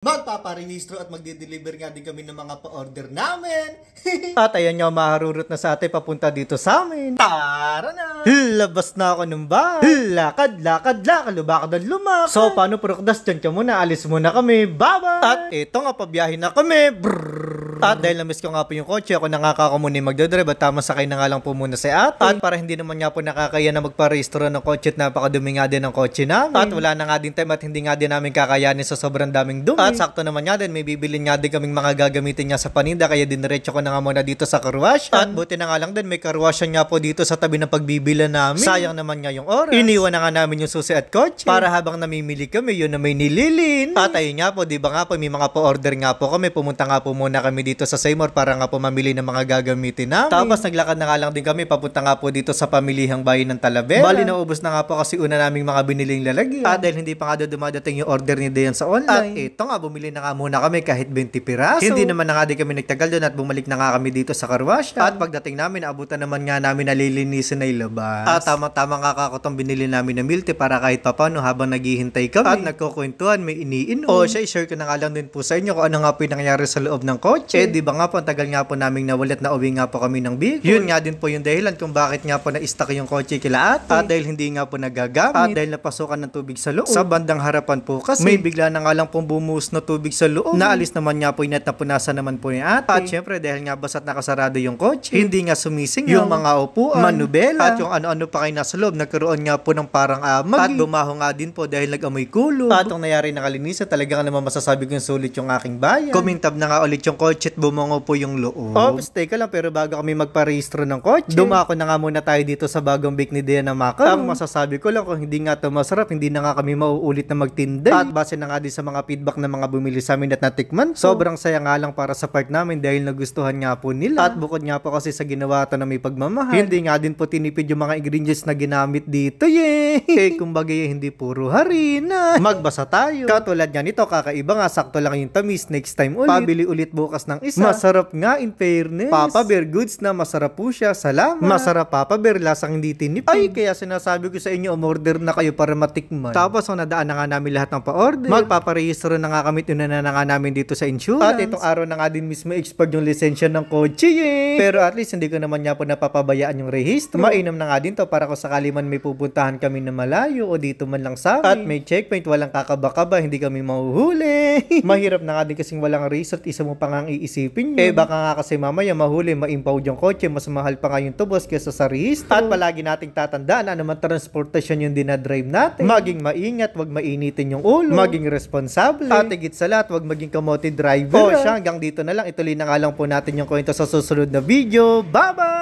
Magpaparehistro at magde-deliver nga din kami ng mga pa-order namin. At ayan nga, maharurot na sa atin papunta dito sa amin. Tara na! Labas na ako ng bahay. Lakad, lubakad at lumakad. So, paano prokdas? Diyan ka muna, alis muna kami. Bye-bye! At ito nga, pabiyahin na kami. At dahil na-miss ko nga po yung kotse, ako nakakakumuni magdodrive at tama sakay na nga lang po muna si ate. At para hindi naman nga po nakakaya na magparehistro ng kotse at napakadumi nga din ng kotse namin. At wala na nga din time at hindi nga din namin kakayanin sa sobrang daming dumi. At sakto naman nga din, may bibilin nga din kaming mga gagamitin nga sa paninda, kaya diniretso ko na nga muna dito sa karwash. At buti na nga lang din, may karwasyan nga po dito sa tabi ng pagbibilan namin. Sayang naman nga yung oras. Iniwan na nga namin yung susi at kotse para habang namimili kami, yun na may nililin. At ayun nga po, di ba nga po, may mga pa-order nga po kami. Pumunta nga po muna kami dito sa Seymour para nga po mamili ng mga gagamitin namin. Tapos naglakad na nga lang din kami, papunta nga po dito sa pamilihang bayan ng Talavera. Bali naubos na nga po kasi una naming mga biniling lalagyan. At dahil hindi pa nga dumadating yung order ni Dayan sa online. At ito nga, bumili na nga muna kami kahit 20 piraso. Hindi naman na nga din kami nagtagal doon at bumalik na nga kami dito sa karwash. At pagdating namin, abutan naman nga namin nalilinisan na ilabas. At tama-tama nga kakotong binili namin na milk tea para kahit papano habang naghihintay kami. At nagkukwentuhan, may iniinom. O siya, i-share ko na nga lang din po sa inyo kung ano nga po yung nangyari sa loob ng kotse. Di ba nga po, ang tagal nga po naming nawalat na uwi nga po kami ng Bicol. Yun nga din po yung dahilan kung bakit nga po na-stuck yung kotse kila ate. At dahil hindi nga po nagagamit. At dahil napasukan ng tubig sa loob. Sa bandang harapan po kasi may bigla na nga lang pong bumuhos na tubig sa loob. Naalis naman nga po yung net na punasan naman po ni ate. At syempre dahil nga basta't nakasarado yung kotse, hindi nga sumising yung mga upuan, manubela, at yung ano-ano pa kayo nasa loob. Nagkaroon nga po ng parang amag. At bumaho nga din po dahil nag-amoy kulo. At ang nangyari na kalinisan, talaga nga naman masasabi ko yung sulit yung aking bayan. Kumintab na nga ulit yung kotse at bumango po yung loob. Oops, teka lang, pero bago kami magparehistro ng kotse, dumako na nga muna tayo dito sa bagong bake ni Dayan na macaron. Ang masasabi ko lang, kung hindi nga ito masarap, hindi na nga kami mauulit na magtinday. At base na nga din sa mga feedback ng mga bumili sa amin at natikman, sobrang saya nga lang para sa part namin dahil nagustuhan nga po nila. At bukod nga po kasi sa ginawa ito na may pagmamahal, hindi nga din po tinipid yung mga ingredients na ginamit dito. Yay! Kumbaga hindi puro harina. Magbasa tayo. Katulad nga nito, kakaiba nga, sakto lang yung tamis. Next time ulit, pabili ulit bukas ng isa. Masarap nga in fairness. Papa Bear goods na masarap po siya. Salamat. Masarap Papa Bear, lasang hindi tinipid. Ay, kaya sinasabi ko sa inyo, umorder na kayo para matikman. Tapos nadaan na nga namin lahat ng pa-order. Magpaparehistro na nga kami, na nga namin dito sa insurance. At itong araw na nga din mismo expired yung lisensya ng kotse. Pero at least hindi ko naman nga po napapabayaan yung rehistro. Mainam na nga din to para kung sakali man may pupuntahan kami na malayo o dito man lang sa amin. At may checkpoint, walang kakaba-kaba, hindi kami mahuhuli. Mahirap na nga din kasing walang resort, isa mo pa nga iisipin yun. Baka nga kasi mamaya mahuli, ma-impound yung kotse, mas mahal pa nga yung tubos kesa sa rehistro. At palagi nating tatandaan na naman transportasyon yung dinadrive natin. Maging maingat, wag mainitin yung ulo. Maging responsable. At higit sa lahat, wag maging kamote driver. O siya, hanggang dito na lang. Ituloy na nga lang po natin yung kwento sa susunod na video. Bye-bye!